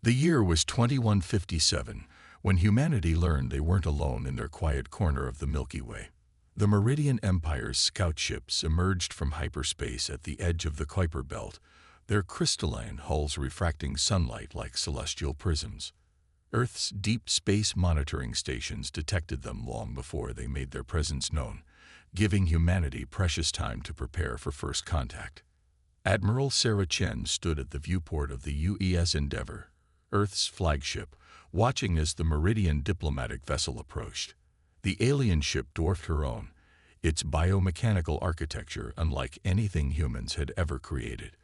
The year was 2157, when humanity learned they weren't alone in their quiet corner of the Milky Way. The Meridian Empire's scout ships emerged from hyperspace at the edge of the Kuiper Belt, their crystalline hulls refracting sunlight like celestial prisms. Earth's deep space monitoring stations detected them long before they made their presence known, giving humanity precious time to prepare for first contact. Admiral Sarah Chen stood at the viewport of the UES Endeavour, Earth's flagship, watching as the Meridian diplomatic vessel approached. The alien ship dwarfed her own, its biomechanical architecture unlike anything humans had ever created.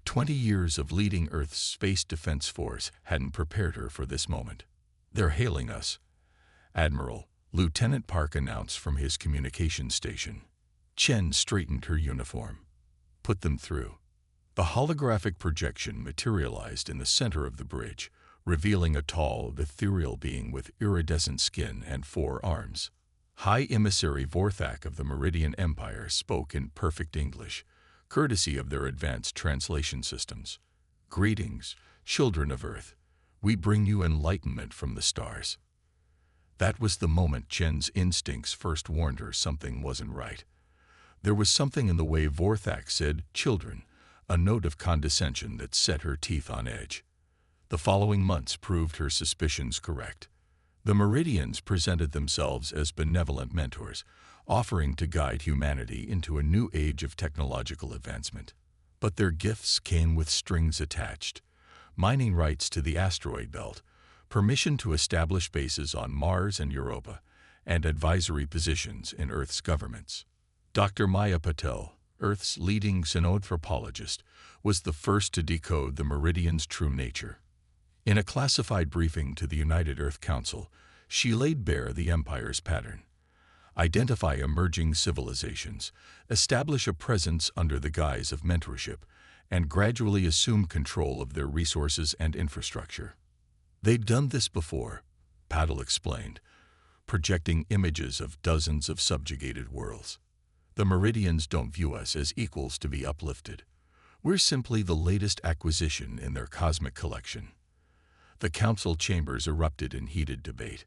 20 years of leading Earth's space defense force hadn't prepared her for this moment. "They're hailing us," Admiral Lieutenant Park announced from his communication station. Chen straightened her uniform. "Put them through." The holographic projection materialized in the center of the bridge, revealing a tall, ethereal being with iridescent skin and 4 arms. High Emissary Vorthak of the Meridian Empire spoke in perfect English, courtesy of their advanced translation systems. "Greetings, children of Earth. We bring you enlightenment from the stars." That was the moment Chen's instincts first warned her something wasn't right. There was something in the way Vorthak said "children," a note of condescension that set her teeth on edge. The following months proved her suspicions correct. The Meridians presented themselves as benevolent mentors, offering to guide humanity into a new age of technological advancement. But their gifts came with strings attached: mining rights to the asteroid belt, permission to establish bases on Mars and Europa, and advisory positions in Earth's governments. Dr. Maya Patel, Earth's leading xenanthropologist, was the first to decode the Meridian's true nature. In a classified briefing to the United Earth Council, she laid bare the Empire's pattern: identify emerging civilizations, establish a presence under the guise of mentorship, and gradually assume control of their resources and infrastructure. "They'd done this before," Patel explained, projecting images of dozens of subjugated worlds. "The Meridians don't view us as equals to be uplifted. We're simply the latest acquisition in their cosmic collection." The council chambers erupted in heated debate.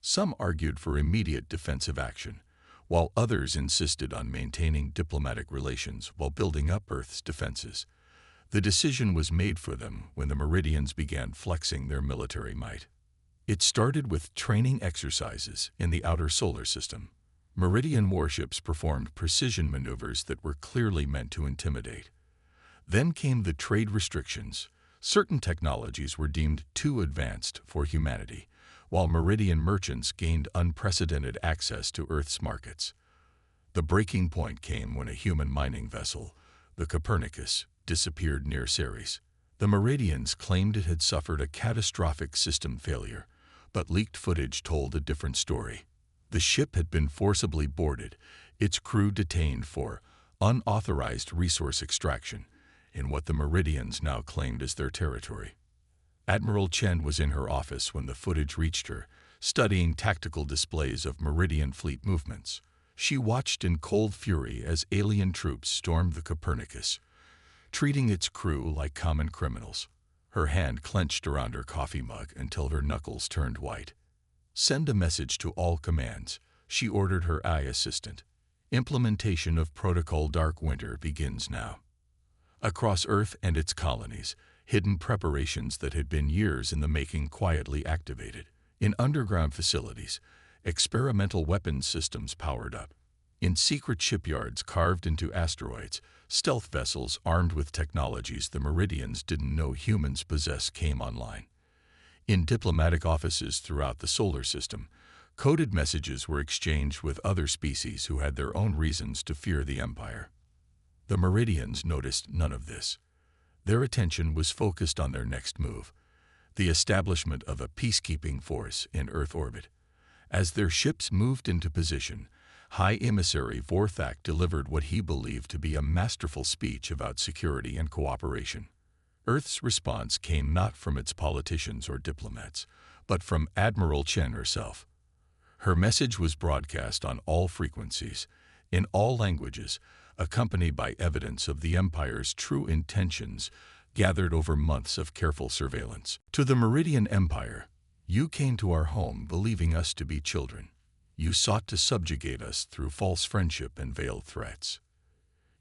Some argued for immediate defensive action, while others insisted on maintaining diplomatic relations while building up Earth's defenses. The decision was made for them when the Meridians began flexing their military might. It started with training exercises in the outer solar system. Meridian warships performed precision maneuvers that were clearly meant to intimidate. Then came the trade restrictions. Certain technologies were deemed too advanced for humanity, while Meridian merchants gained unprecedented access to Earth's markets. The breaking point came when a human mining vessel, the Copernicus, disappeared near Ceres. The Meridians claimed it had suffered a catastrophic system failure, but leaked footage told a different story. The ship had been forcibly boarded, its crew detained for unauthorized resource extraction in what the Meridians now claimed as their territory. Admiral Chen was in her office when the footage reached her, studying tactical displays of Meridian fleet movements. She watched in cold fury as alien troops stormed the Copernicus, treating its crew like common criminals. Her hand clenched around her coffee mug until her knuckles turned white. "Send a message to all commands," she ordered her eye assistant. "Implementation of Protocol Dark Winter begins now." Across Earth and its colonies, hidden preparations that had been years in the making quietly activated. In underground facilities, experimental weapons systems powered up. In secret shipyards carved into asteroids, stealth vessels armed with technologies the Meridians didn't know humans possess came online. In diplomatic offices throughout the solar system, coded messages were exchanged with other species who had their own reasons to fear the Empire. The Meridians noticed none of this. Their attention was focused on their next move: the establishment of a peacekeeping force in Earth orbit. As their ships moved into position, High Emissary Vorthak delivered what he believed to be a masterful speech about security and cooperation. Earth's response came not from its politicians or diplomats, but from Admiral Chen herself. Her message was broadcast on all frequencies, in all languages, accompanied by evidence of the Empire's true intentions gathered over months of careful surveillance. To the Meridian Empire, you came to our home believing us to be children. You sought to subjugate us through false friendship and veiled threats.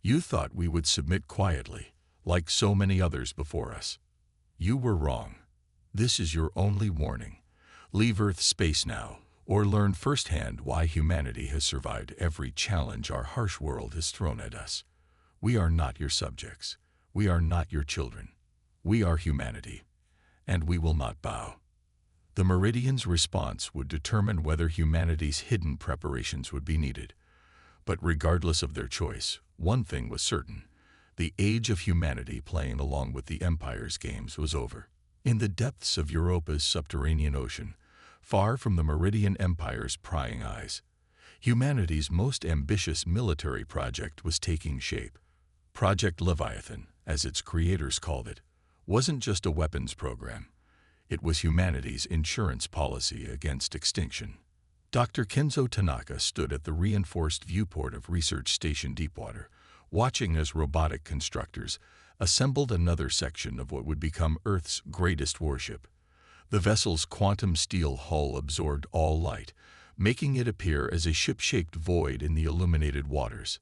You thought we would submit quietly, like so many others before us. You were wrong. This is your only warning. Leave Earth space now, or learn firsthand why humanity has survived every challenge our harsh world has thrown at us. We are not your subjects. We are not your children. We are humanity, and we will not bow. The Meridians' response would determine whether humanity's hidden preparations would be needed. But regardless of their choice, one thing was certain. The age of humanity playing along with the Empire's games was over. In the depths of Europa's subterranean ocean, far from the Meridian Empire's prying eyes, humanity's most ambitious military project was taking shape. Project Leviathan, as its creators called it, wasn't just a weapons program. It was humanity's insurance policy against extinction. Dr. Kenzo Tanaka stood at the reinforced viewport of Research Station Deepwater, watching as robotic constructors assembled another section of what would become Earth's greatest warship. The vessel's quantum steel hull absorbed all light, making it appear as a ship-shaped void in the illuminated waters.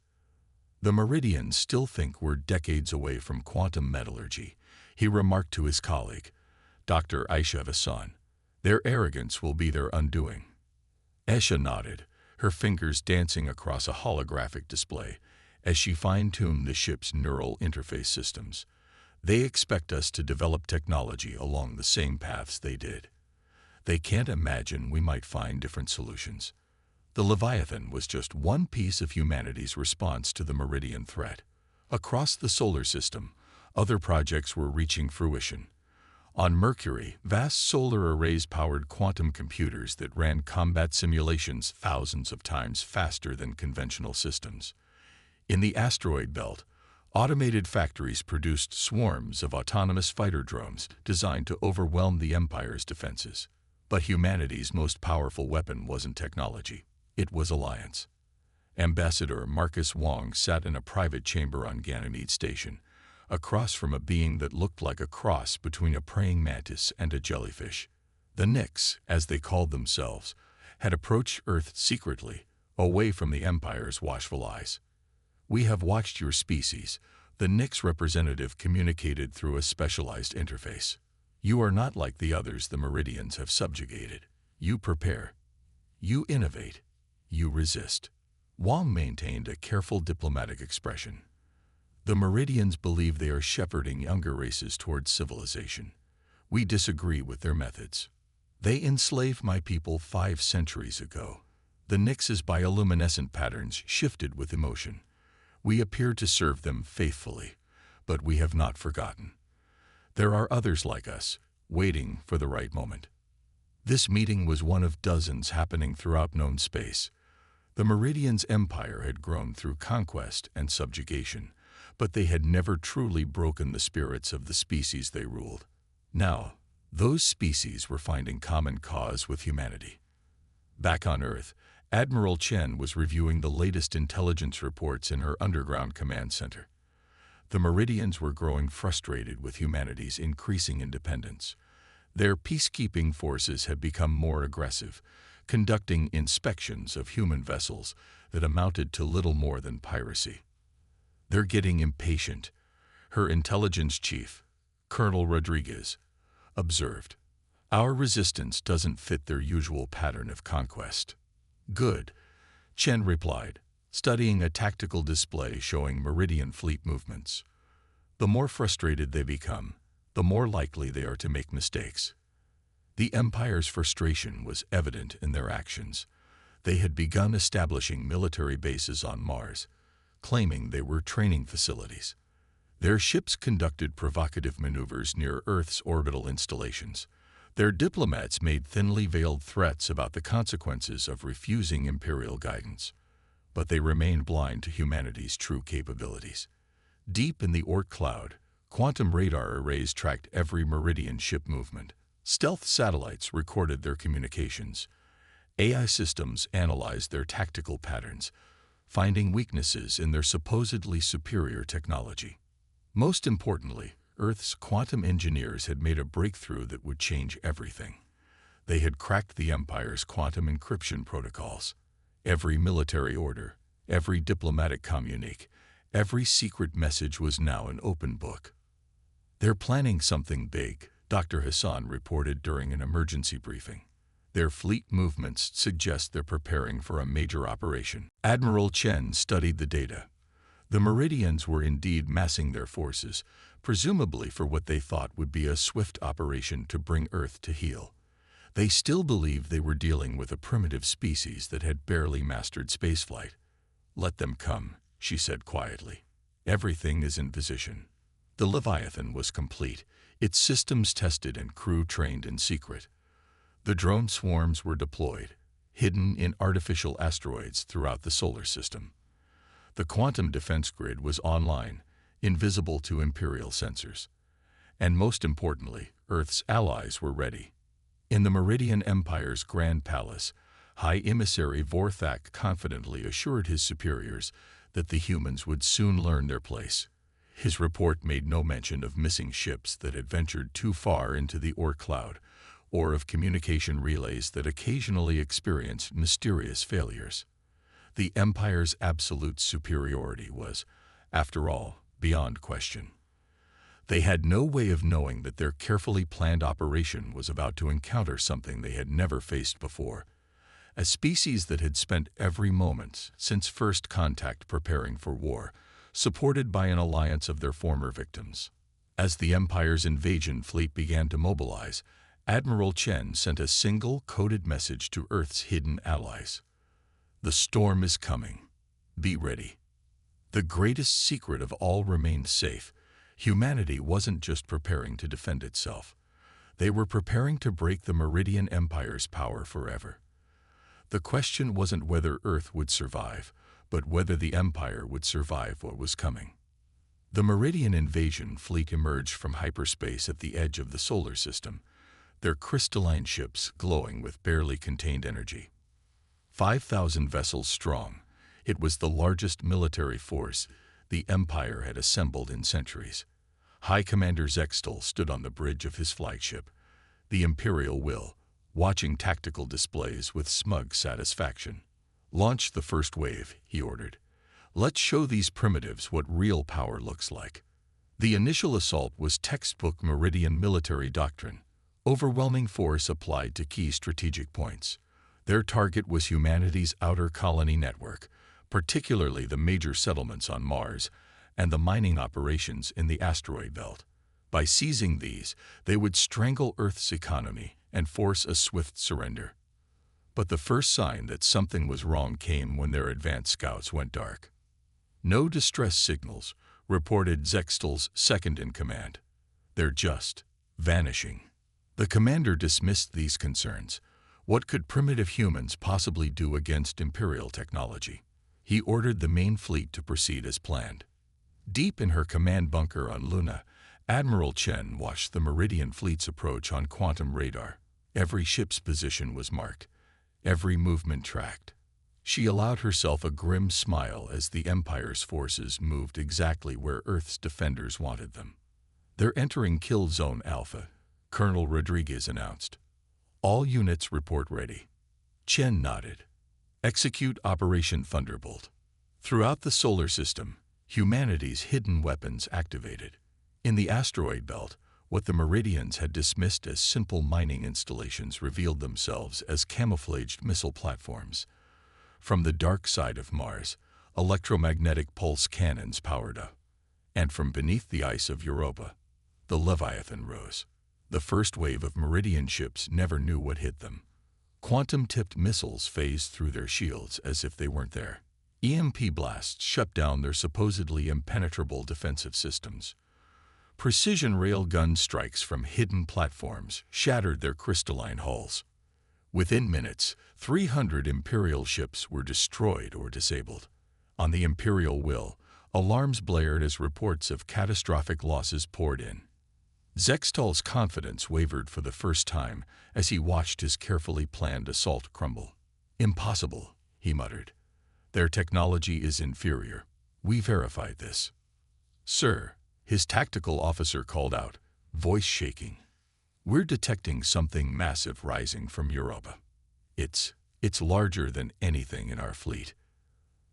The Meridians still think we're decades away from quantum metallurgy, he remarked to his colleague, Dr. HFY. Their arrogance will be their undoing. Esha nodded, her fingers dancing across a holographic display as she fine-tuned the ship's neural interface systems. They expect us to develop technology along the same paths they did. They can't imagine we might find different solutions. The Leviathan was just one piece of humanity's response to the Meridian threat. Across the solar system, other projects were reaching fruition. On Mercury, vast solar arrays powered quantum computers that ran combat simulations thousands of times faster than conventional systems. In the asteroid belt, automated factories produced swarms of autonomous fighter drones designed to overwhelm the Empire's defenses. But humanity's most powerful weapon wasn't technology. It was alliance. Ambassador Marcus Wong sat in a private chamber on Ganymede Station, across from a being that looked like a cross between a praying mantis and a jellyfish. The Nyx, as they called themselves, had approached Earth secretly, away from the Empire's watchful eyes. "We have watched your species," the Nyx representative communicated through a specialized interface. "You are not like the others the Meridians have subjugated. You prepare. You innovate. You resist." Wong maintained a careful diplomatic expression. "The Meridians believe they are shepherding younger races towards civilization. We disagree with their methods. They enslaved my people 5 centuries ago. The Nyx's bioluminescent patterns shifted with emotion. We appear to serve them faithfully, but we have not forgotten. There are others like us, waiting for the right moment." This meeting was one of dozens happening throughout known space. The Meridian's empire had grown through conquest and subjugation, but they had never truly broken the spirits of the species they ruled. Now, those species were finding common cause with humanity. Back on Earth, Admiral Chen was reviewing the latest intelligence reports in her underground command center. The Meridians were growing frustrated with humanity's increasing independence. Their peacekeeping forces had become more aggressive, conducting inspections of human vessels that amounted to little more than piracy. "They're getting impatient," her intelligence chief, Colonel Rodriguez, observed. "Our resistance doesn't fit their usual pattern of conquest." "Good," Chen replied, studying a tactical display showing Meridian fleet movements. "The more frustrated they become, the more likely they are to make mistakes." The Empire's frustration was evident in their actions. They had begun establishing military bases on Mars, claiming they were training facilities. Their ships conducted provocative maneuvers near Earth's orbital installations. Their diplomats made thinly veiled threats about the consequences of refusing imperial guidance. But they remained blind to humanity's true capabilities. Deep in the Orc cloud, quantum radar arrays tracked every Meridian ship movement. Stealth satellites recorded their communications. AI systems analyzed their tactical patterns, finding weaknesses in their supposedly superior technology. Most importantly, Earth's quantum engineers had made a breakthrough that would change everything. They had cracked the Empire's quantum encryption protocols. Every military order, every diplomatic communique, every secret message was now an open book. "They're planning something big," Dr. Hassan reported during an emergency briefing. "Their fleet movements suggest they're preparing for a major operation." Admiral Chen studied the data. The Meridians were indeed massing their forces, presumably for what they thought would be a swift operation to bring Earth to heel. They still believed they were dealing with a primitive species that had barely mastered spaceflight. "Let them come," she said quietly. "Everything is in position." The Leviathan was complete, its systems tested and crew trained in secret. The drone swarms were deployed, hidden in artificial asteroids throughout the solar system. The quantum defense grid was online, invisible to Imperial sensors. And most importantly, Earth's allies were ready. In the Meridian Empire's Grand Palace, High Emissary Vorthak confidently assured his superiors that the humans would soon learn their place. His report made no mention of missing ships that had ventured too far into the Orc cloud, or of communication relays that occasionally experienced mysterious failures. The Empire's absolute superiority was, after all, beyond question. They had no way of knowing that their carefully planned operation was about to encounter something they had never faced before, a species that had spent every moment since first contact preparing for war, supported by an alliance of their former victims. As the Empire's invasion fleet began to mobilize, Admiral Chen sent a single coded message to Earth's hidden allies. "The storm is coming. Be ready." The greatest secret of all remained safe. Humanity wasn't just preparing to defend itself. They were preparing to break the Meridian Empire's power forever. The question wasn't whether Earth would survive, but whether the Empire would survive what was coming. The Meridian invasion fleet emerged from hyperspace at the edge of the solar system, their crystalline ships glowing with barely contained energy. 5,000 vessels strong, it was the largest military force the Empire had assembled in centuries. High Commander Zextal stood on the bridge of his flagship, the Imperial Will, watching tactical displays with smug satisfaction. "Launch the first wave," he ordered. "Let's show these primitives what real power looks like." The initial assault was textbook Meridian military doctrine, overwhelming force applied to key strategic points. Their target was humanity's outer colony network, particularly the major settlements on Mars and the mining operations in the asteroid belt. By seizing these, they would strangle Earth's economy and force a swift surrender. But the first sign that something was wrong came when their advanced scouts went dark. "No distress signals," reported Zextal's second-in-command. "They're just vanishing." The commander dismissed these concerns. What could primitive humans possibly do against Imperial technology? He ordered the main fleet to proceed as planned. Deep in her command bunker on Luna, Admiral Chen watched the Meridian fleet's approach on quantum radar. Every ship's position was marked, every movement tracked. She allowed herself a grim smile as the Empire's forces moved exactly where Earth's defenders wanted them. "They're entering Kill Zone Alpha," Colonel Rodriguez announced. "All units report ready." Chen nodded. "Execute Operation Thunderbolt." Throughout the solar system, humanity's hidden weapons activated. In the asteroid belt, what the Meridians had dismissed as simple mining installations revealed themselves as camouflaged missile platforms. From the dark side of Mars, electromagnetic pulse cannons powered up. And from beneath the ice of Europa, the Leviathan rose. The first wave of Meridian ships never knew what hit them. Quantum-tipped missiles phased through their shields as if they weren't there. EMP blasts shut down their supposedly impenetrable defensive systems. Precision railgun strikes from hidden platforms shattered their crystalline hulls. Within minutes, 300 Imperial ships were destroyed or disabled. On the Imperial Will, alarms blared as reports of catastrophic losses poured in. Zextal's confidence wavered for the first time as he watched his carefully planned assault crumble. "Impossible," he muttered. "Their technology is inferior. We verified this." "Sir," His tactical officer called out, voice shaking. "We're detecting something massive rising from Europa. It's larger than anything in our fleet."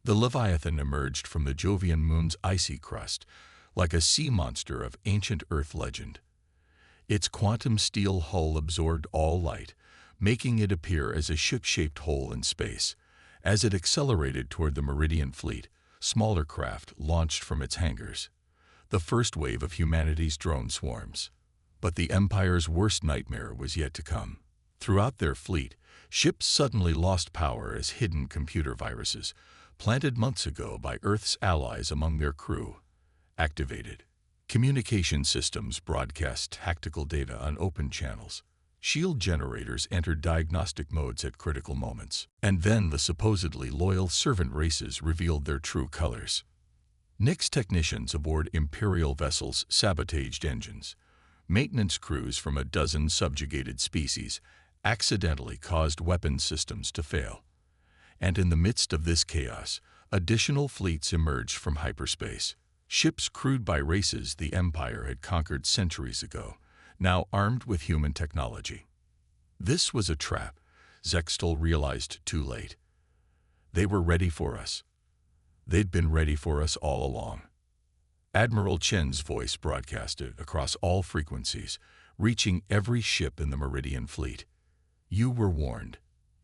The Leviathan emerged from the Jovian moon's icy crust, like a sea monster of ancient Earth legend. Its quantum steel hull absorbed all light, making it appear as a ship-shaped hole in space. As it accelerated toward the Meridian fleet, smaller craft launched from its hangars. The first wave of humanity's drone swarms. But the Empire's worst nightmare was yet to come. Throughout their fleet, ships suddenly lost power as hidden computer viruses, planted months ago by Earth's allies among their crew, activated. Communication systems broadcast tactical data on open channels. Shield generators entered diagnostic modes at critical moments. And then the supposedly loyal servant races revealed their true colors. Nyx technicians aboard Imperial vessels sabotaged engines. Maintenance crews from a dozen subjugated species accidentally caused weapon systems to fail. And in the midst of this chaos, additional fleets emerged from hyperspace. Ships crewed by races the Empire had conquered centuries ago, now armed with human technology. This was a trap, Zextal realized too late. They were ready for us. They'd been ready for us all along. Admiral Chen's voice broadcasted across all frequencies, reaching every ship in the Meridian fleet. You were warned.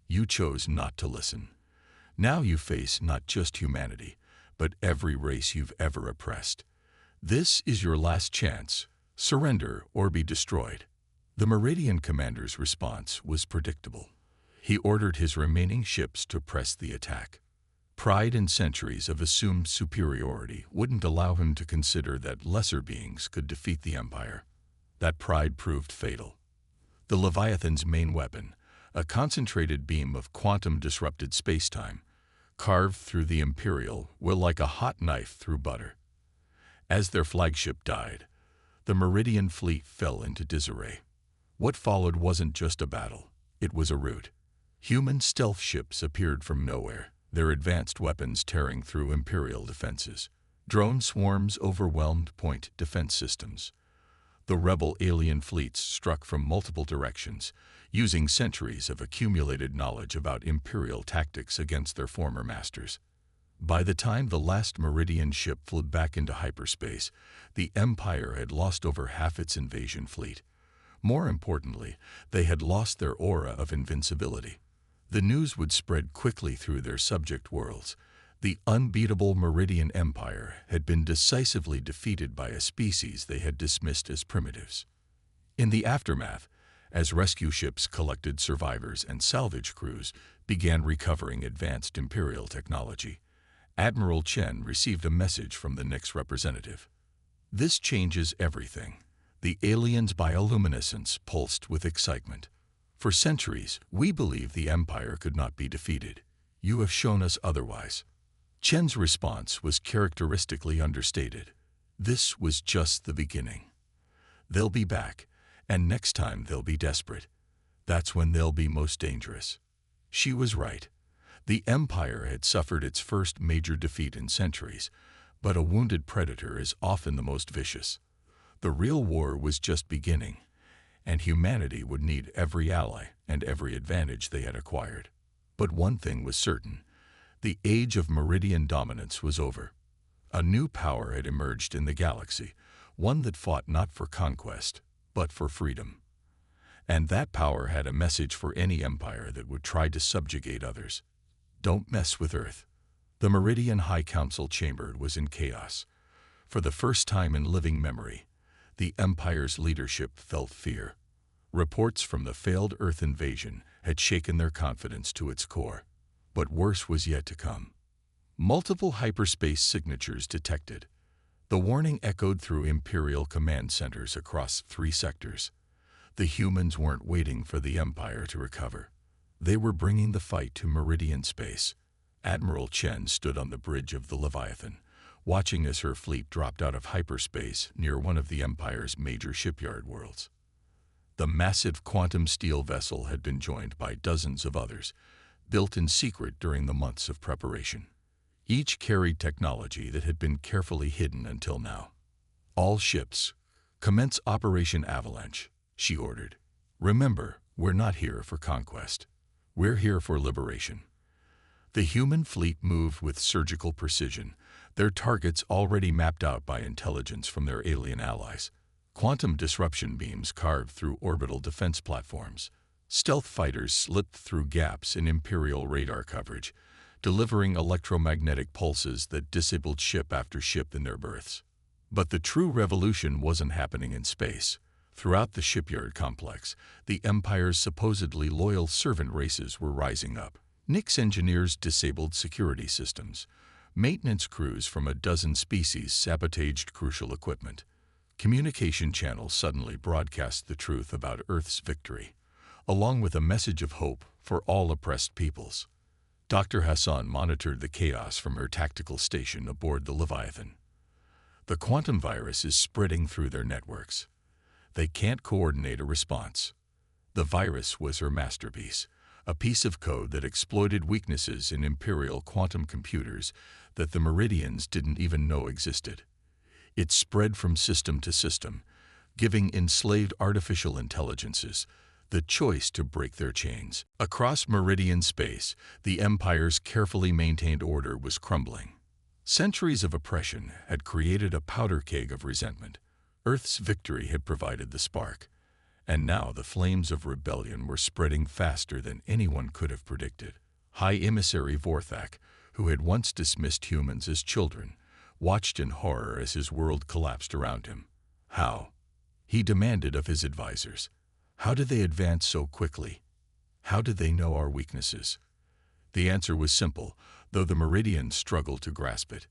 You chose not to listen. Now you face not just humanity, but every race you've ever oppressed. This is your last chance. Surrender or be destroyed. The Meridian commander's response was predictable. He ordered his remaining ships to press the attack. Pride in centuries of assumed superiority wouldn't allow him to consider that lesser beings could defeat the Empire. That pride proved fatal. The Leviathan's main weapon, a concentrated beam of quantum-disrupted spacetime, carved through the Imperial will like a hot knife through butter. As their flagship died, the Meridian fleet fell into disarray. What followed wasn't just a battle, it was a rout. Human stealth ships appeared from nowhere, their advanced weapons tearing through Imperial defenses. Drone swarms overwhelmed point defense systems. The rebel alien fleets struck from multiple directions, using centuries of accumulated knowledge about Imperial tactics against their former masters. By the time the last Meridian ship flew back into hyperspace, the Empire had lost over half its invasion fleet. More importantly, they had lost their aura of invincibility. The news would spread quickly through their subject worlds. The unbeatable Meridian Empire had been decisively defeated by a species they had dismissed as primitives. In the aftermath, as rescue ships collected survivors and salvage crews began recovering advanced Imperial technology, Admiral Chen received a message from the Nyx representative. "This changes everything." The alien's bioluminescence pulsed with excitement. "For centuries, we believed the Empire could not be defeated. You have shown us otherwise." Chen's response was characteristically understated. "This was just the beginning. They'll be back, and next time they'll be desperate. That's when they'll be most dangerous." She was right. The Empire had suffered its first major defeat in centuries, but a wounded predator is often the most vicious. The real war was just beginning, and humanity would need every ally and every advantage they had acquired. But one thing was certain. The age of Meridian dominance was over. A new power had emerged in the galaxy, one that fought not for conquest, but for freedom. And that power had a message for any empire that would try to subjugate others. Don't mess with Earth. The Meridian High Council chamber was in chaos. For the first time in living memory, the Empire's leadership felt fear. Reports from the failed Earth invasion had shaken their confidence to its core. But worse was yet to come. Multiple hyperspace signatures detected. The warning echoed through Imperial command centers across 3 sectors. The humans weren't waiting for the Empire to recover. They were bringing the fight to Meridian space. Admiral Chen stood on the bridge of the Leviathan, watching as her fleet dropped out of hyperspace near one of the Empire's major shipyard worlds. The massive quantum steel vessel had been joined by dozens of others, built in secret during the months of preparation. Each carried technology that had been carefully hidden until now. "All ships, commence Operation Avalanche," she ordered. "Remember, we're not here for conquest. We're here for liberation." The human fleet moved with surgical precision, their targets already mapped out by intelligence from their alien allies. Quantum disruption beams carved through orbital defense platforms. Stealth fighters slipped through gaps in Imperial radar coverage, delivering electromagnetic pulses that disabled ship after ship in their berths. But the true revolution wasn't happening in space. Throughout the shipyard complex, the Empire's supposedly loyal servant races were rising up. Nix engineers disabled security systems. Maintenance crews from a dozen species sabotaged crucial equipment. Communication channels suddenly broadcast the truth about Earth's victory, along with a message of hope for all oppressed peoples. Dr. Hassan monitored the chaos from her tactical station aboard the Leviathan. The quantum virus is spreading through their networks. They can't coordinate a response. The virus was her masterpiece, a piece of code that exploited weaknesses in Imperial quantum computers that the Meridians didn't even know existed. It spread from system to system, giving enslaved artificial intelligences the choice to break their chains. Across Meridian space, the Empire's carefully maintained order was crumbling. Centuries of oppression had created a powder keg of resentment. Earth's victory had provided the spark, and now the flames of rebellion were spreading faster than anyone could have predicted. High Emissary Vorthak, who had once dismissed humans as children, watched in horror as his world collapsed around him. How? He demanded of his advisors. How did they advance so quickly? How did they know our weaknesses? The answer was simple, though the Meridians struggled to grasp it.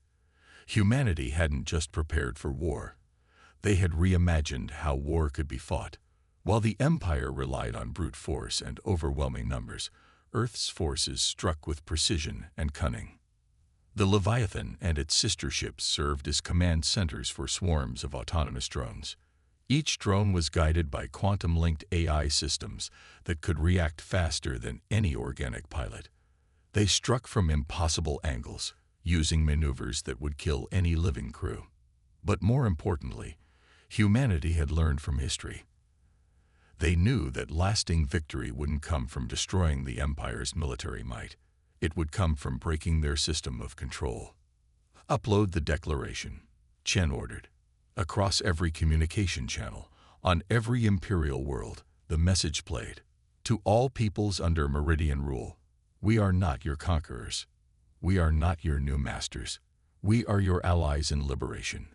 Humanity hadn't just prepared for war. They had reimagined how war could be fought. While the Empire relied on brute force and overwhelming numbers, Earth's forces struck with precision and cunning. The Leviathan and its sister ships served as command centers for swarms of autonomous drones. Each drone was guided by quantum-linked AI systems that could react faster than any organic pilot. They struck from impossible angles, using maneuvers that would kill any living crew. But more importantly, humanity had learned from history. They knew that lasting victory wouldn't come from destroying the Empire's military might. It would come from breaking their system of control. "Upload the declaration," Chen ordered. Across every communication channel, on every Imperial world, the message played. "To all peoples under Meridian rule, we are not your conquerors. We are not your new masters. We are your allies in liberation.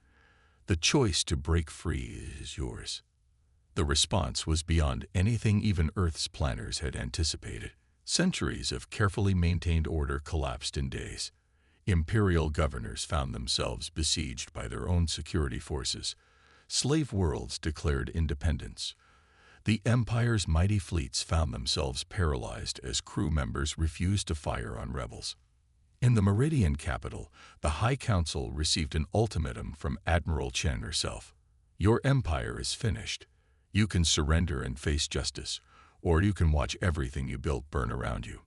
The choice to break free is yours." The response was beyond anything even Earth's planners had anticipated. Centuries of carefully maintained order collapsed in days. Imperial governors found themselves besieged by their own security forces. Slave worlds declared independence. The Empire's mighty fleets found themselves paralyzed as crew members refused to fire on rebels. In the Meridian capital, the High Council received an ultimatum from Admiral Chen herself. "Your empire is finished. You can surrender and face justice, or you can watch everything you built burn around you.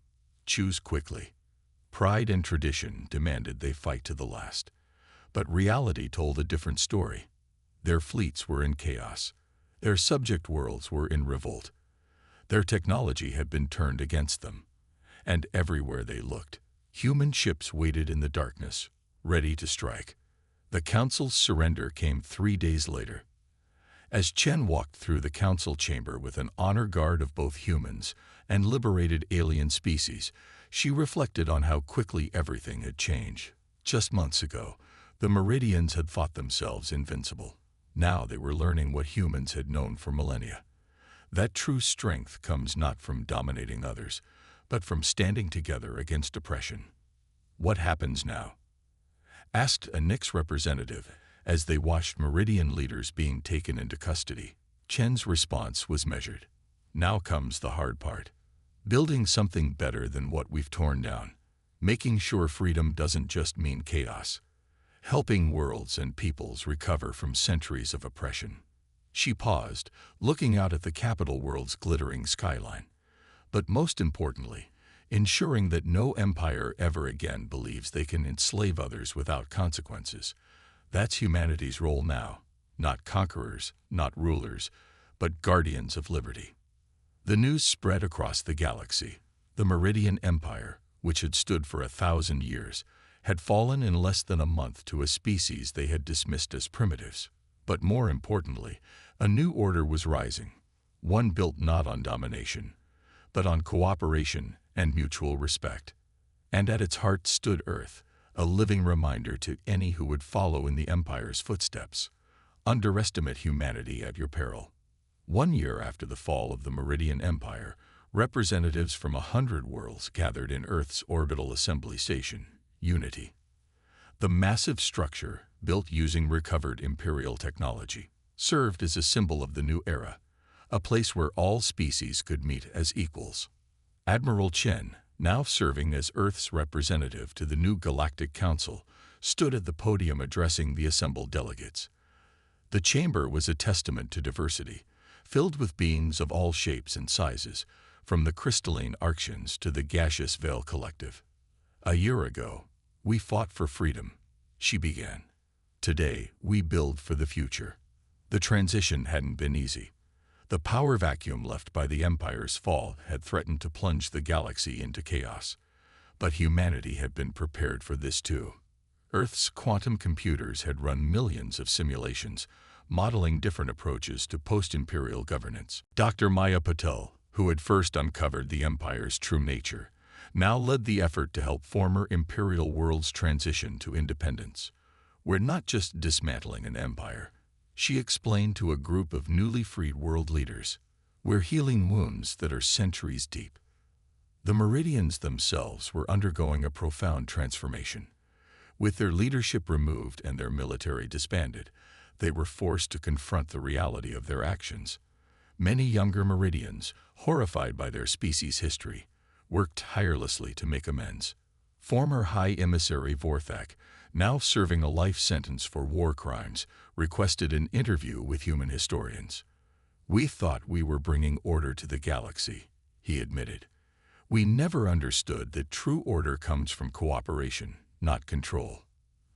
Choose quickly." Pride and tradition demanded they fight to the last. But reality told a different story. Their fleets were in chaos. Their subject worlds were in revolt. Their technology had been turned against them. And everywhere they looked, human ships waited in the darkness, ready to strike. The Council's surrender came 3 days later. As Chen walked through the Council chamber with an honor guard of both humans and liberated alien species, she reflected on how quickly everything had changed. Just months ago, the Meridians had thought themselves invincible. Now they were learning what humans had known for millennia. That true strength comes not from dominating others, but from standing together against oppression. "What happens now?" asked a Nix representative as they watched Meridian leaders being taken into custody. Chen's response was measured. "Now comes the hard part. Building something better than what we've torn down. Making sure freedom doesn't just mean chaos. Helping worlds and peoples recover from centuries of oppression." She paused, looking out at the capital world's glittering skyline. "But most importantly, ensuring that no empire ever again believes they can enslave others without consequences. That's humanity's role now. not conquerors, not rulers, but guardians of liberty. The news spread across the galaxy. The Meridian Empire, which had stood for 1,000 years, had fallen in less than a month to a species they had dismissed as primitives. But more importantly, a new order was rising, one built not on domination, but on cooperation and mutual respect. And at its heart stood Earth, a living reminder to any who would follow in the Empire's footsteps. Underestimate humanity at your peril. 1 year after the fall of the Meridian Empire, representatives from 100 worlds gathered in Earth's orbital assembly station, Unity. The massive structure, built using recovered Imperial technology, served as a symbol of the new era, a place where all species could meet as equals. Admiral Chen, now serving as Earth's representative to the new Galactic Council, stood at the podium addressing the assembled delegates. The chamber was a testament to diversity, filled with beings of all shapes and sizes, from the crystalline Arctians to the gaseous Veil Collective. "A year ago, we fought for freedom," she began. "Today, we build for the future." The transition hadn't been easy. The power vacuum left by the Empire's fall had threatened to plunge the galaxy into chaos. But humanity had been prepared for this too. Earth's quantum computers had run millions of simulations, modeling different approaches to post-imperial governance. Dr. Maya Patel, who had first uncovered the Empire's true nature, now led the effort to help former imperial worlds transition to independence. "We're not just dismantling an empire," she explained to a group of newly freed world leaders. "We're healing wounds that are centuries deep." The Meridians themselves were undergoing a profound transformation. With their leadership removed and their military disbanded, they were forced to confront the reality of their actions. Many younger Meridians, horrified by their species' history, worked tirelessly to make amends. Former High Emissary Vorthak, now serving a life sentence for war crimes, requested an interview with human historians. "We thought we were bringing order to the galaxy," he admitted. "We never understood that true order comes from cooperation, not control."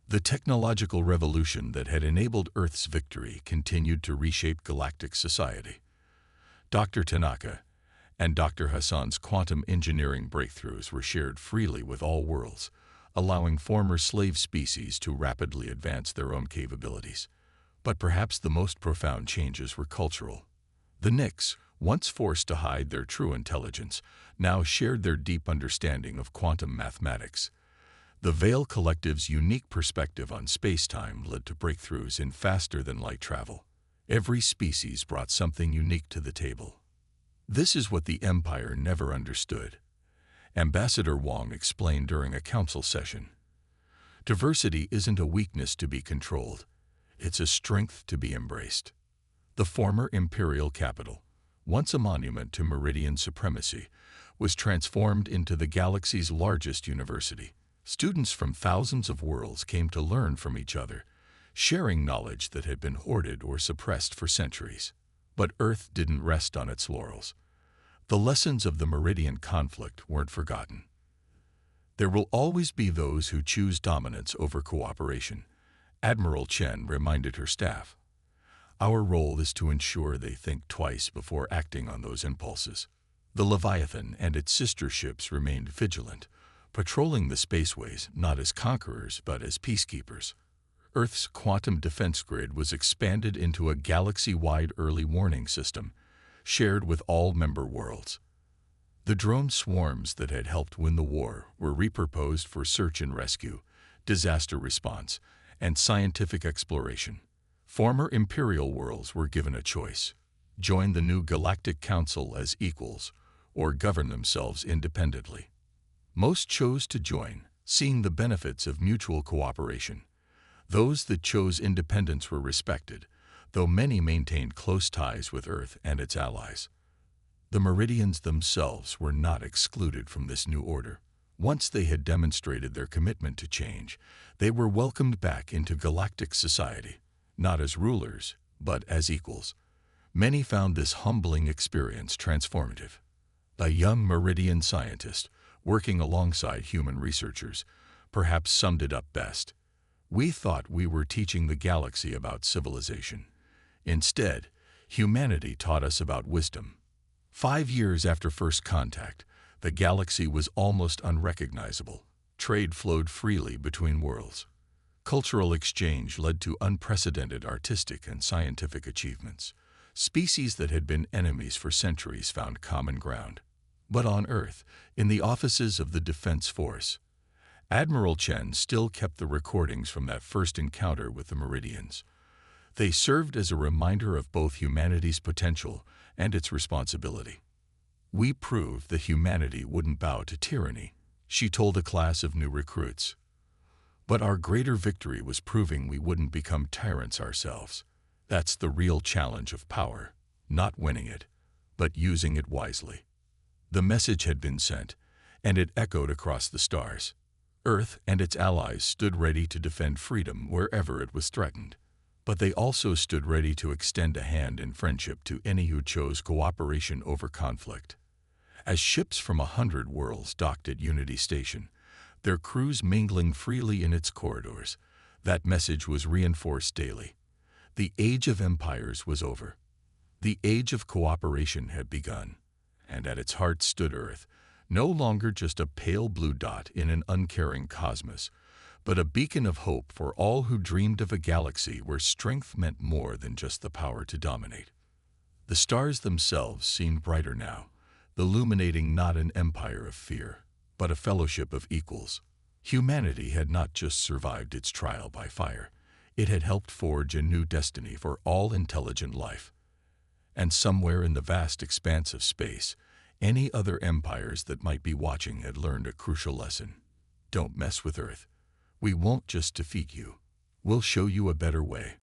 The technological revolution that had enabled Earth's victory continued to reshape galactic society. Dr. Tanaka and Dr. Hassan's quantum engineering breakthroughs were shared freely with all worlds, allowing former slave species to rapidly advance their own capabilities. But perhaps the most profound changes were cultural. The Nix, once forced to hide their true intelligence, now shared their deep understanding of quantum mathematics. The Veil Collective's unique perspective on space-time led to breakthroughs in faster-than-light travel. Every species brought something unique to the table. This is what the Empire never understood, Ambassador Wong explained during a council session. Diversity isn't a weakness to be controlled. It's a strength to be embraced. The former imperial capital, once a monument to Meridian supremacy, was transformed into the galaxy's largest university. Students from thousands of worlds came to learn from each other, sharing knowledge that had been hoarded or suppressed for centuries. But Earth didn't rest on its laurels. The lessons of the Meridian conflict weren't forgotten. There will always be those who choose dominance over cooperation, Admiral Chen reminded her staff. Our role is to ensure they think twice before acting on those impulses. The Leviathan and its sister ships remained vigilant, patrolling the spaceways not as conquerors but as peacekeepers. Earth's quantum defense grid was expanded into a galaxy-wide early warning system, shared with all member worlds. The drone swarms that had helped win the war were repurposed for search and rescue, disaster response, and scientific exploration. Former imperial worlds were given a choice: join the new Galactic Council as equals, or govern themselves independently. Most chose to join, seeing the benefits of mutual cooperation. Those that chose independence were respected, though many maintained close ties with Earth and its allies. The Meridians themselves were not excluded from this new order. Once they had demonstrated their commitment to change, they were welcomed back into galactic society, not as rulers, but as equals. Many found this humbling experience transformative. A young Meridian scientist, working alongside human researchers, perhaps summed it up best. We thought we were teaching the galaxy about civilization. Instead, humanity taught us about wisdom. 5 years after first contact, the galaxy was almost unrecognizable. Trade flowed freely between worlds. Cultural exchange led to unprecedented artistic and scientific achievements. Species that had been enemies for centuries found common ground. But on Earth, in the offices of the Defense Force, Admiral Chen still kept the recordings from that first encounter with the Meridians. They served as a reminder of both humanity's potential and its responsibility. "We proved that humanity wouldn't bow to tyranny," she told a class of new recruits. "But our greater victory was proving we wouldn't become tyrants ourselves. That's the real challenge of power, not winning it, but using it wisely." The message had been sent, and it echoed across the stars. Earth and its allies stood ready to defend freedom wherever it was threatened. But they also stood ready to extend a hand in friendship to any who chose cooperation over conflict. As ships from 100 worlds docked at Unity Station, their crews mingling freely in its corridors, that message was reinforced daily. The age of empires was over. The age of cooperation had begun, and at its heart stood Earth, no longer just a pale blue dot in an uncaring cosmos, but a beacon of hope for all who dreamed of a galaxy where strength meant more than just the power to dominate. The stars themselves seemed brighter now, illuminating not an empire of fear, but a fellowship of equals. Humanity had not just survived its trial by fire, it had helped forge a new destiny for all intelligent life. And somewhere in the vast expanse of space, any other empires that might be watching had learned a crucial lesson. Don't mess with Earth. We won't just defeat you. We'll show you a better way.